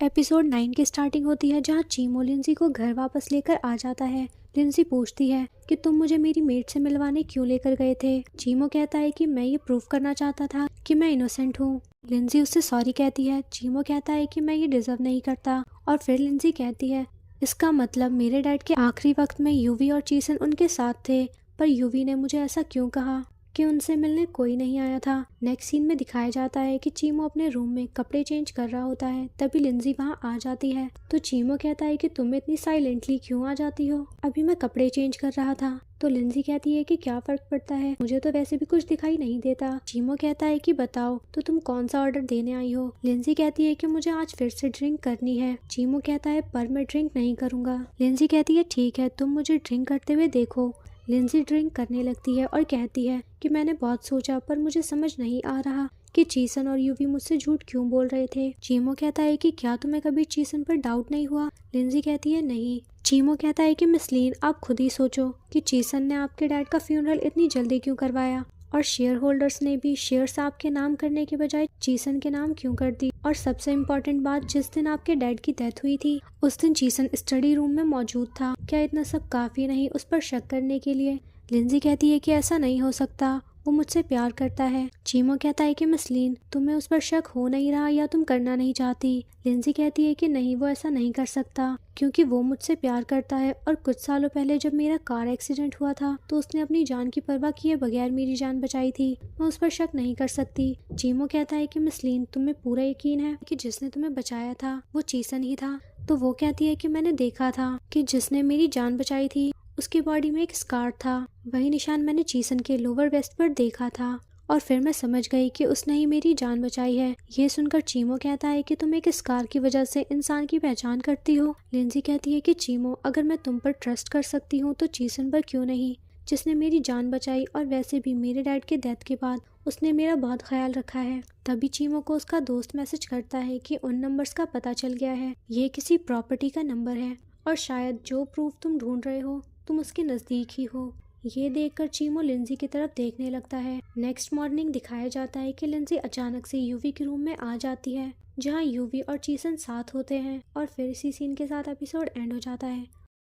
Episode 9 की starting होती है जहाँ चीमो लिंजी को घर वापस लेकर आ जाता है। लिंजी पूछती है कि तुम मुझे मेरी मेट से मिलवाने क्यों लेकर गए थे। चीमो कहता है कि मैं ये प्रूव करना चाहता था कि मैं इनोसेंट हूँ। लिंजी उससे सॉरी कहती है। चीमो कहता है कि मैं ये डिजर्व नहीं करता और फिर लिंजी कहती है इसका मतलब मेरे डैड के आखिरी वक्त में यूवी और चीसन उनके साथ थे, पर यूवी ने मुझे ऐसा क्यों कहा कि उनसे मिलने कोई नहीं आया था। नेक्स्ट सीन में दिखाया जाता है कि चीमो अपने रूम में कपड़े चेंज कर रहा होता है, तभी लिंजी वहाँ आ जाती है। तो चीमो कहता है कि तुम इतनी साइलेंटली क्यों आ जाती हो, अभी मैं कपड़े चेंज कर रहा था। तो लिंजी कहती है कि क्या फर्क पड़ता है, मुझे तो वैसे भी कुछ दिखाई नहीं देता। चीमो कहता है कि बताओ तो तुम कौन सा ऑर्डर देने आई हो। लिंजी कहती है कि मुझे आज फिर से ड्रिंक करनी है। चीमो कहता है पर मैं ड्रिंक नहीं करूंगा। लिंजी कहती है ठीक है, तुम मुझे ड्रिंक करते हुए देखो। लिंजी ड्रिंक करने लगती है और कहती है कि मैंने बहुत सोचा पर मुझे समझ नहीं आ रहा कि चीसन और यूवी मुझसे झूठ क्यों बोल रहे थे। चीमो कहता है कि क्या तुम्हें कभी चीसन पर डाउट नहीं हुआ। लिंजी कहती है नहीं। चीमो कहता है कि मिसलीन आप खुद ही सोचो कि चीसन ने आपके डैड का फ्यूनरल इतनी जल्दी क्यों करवाया और शेयर होल्डर्स ने भी शेयर्स आपके नाम करने के बजाय चीसन के नाम क्यों कर दी। और सबसे इम्पोर्टेंट बात, जिस दिन आपके डैड की डेथ हुई थी उस दिन चीसन स्टडी रूम में मौजूद था। क्या इतना सब काफी नहीं उस पर शक करने के लिए। लिंजी कहती है कि ऐसा नहीं हो सकता, वो मुझसे प्यार करता है। चीमो कहता है कि मिसलीन तुम्हें उस पर शक हो नहीं रहा या तुम करना नहीं चाहती। लिंजी कहती है कि नहीं, वो ऐसा नहीं कर सकता क्योंकि वो मुझसे प्यार करता है और कुछ सालों पहले जब मेरा कार एक्सीडेंट हुआ था तो उसने अपनी जान की परवाह किए बगैर मेरी जान बचाई थी। मैं उस पर शक नहीं कर सकती। चीमो कहता है कि मिसलीन तुम्हें पूरा यकीन है कि जिसने तुम्हें बचाया था वो चीसन ही था। तो वो कहती है कि मैंने देखा था कि जिसने मेरी जान बचाई थी उसकी बॉडी में एक स्कार था, वही निशान मैंने चीसन के लोअर वेस्ट पर देखा था और फिर मैं समझ गई कि उसने ही मेरी जान बचाई है। ये सुनकर चीमो कहता है कि तुम एक स्कार की वजह से इंसान की पहचान करती हो। लिंजी कहती है कि चीमो अगर मैं तुम पर ट्रस्ट कर सकती हूँ तो चीसन पर क्यों नहीं, जिसने मेरी जान बचाई और वैसे भी मेरे डैड के डेथ के बाद उसने मेरा बहुत ख्याल रखा है। तभी चीमो को उसका दोस्त मैसेज करता है कि उन नंबर्स का पता चल गया है, ये किसी प्रॉपर्टी का नंबर है और शायद जो प्रूफ तुम ढूंढ रहे हो तुम उसके नजदीक ही हो। ये देखकर चीमो लिंजी की तरफ देखने लगता है। नेक्स्ट मॉर्निंग दिखाया जाता है कि लिंजी अचानक से यूवी के रूम में आ जाती है जहाँ यूवी और चीसन साथ होते हैं और फिर इसी सीन के साथ एपिसोड एंड हो जाता है।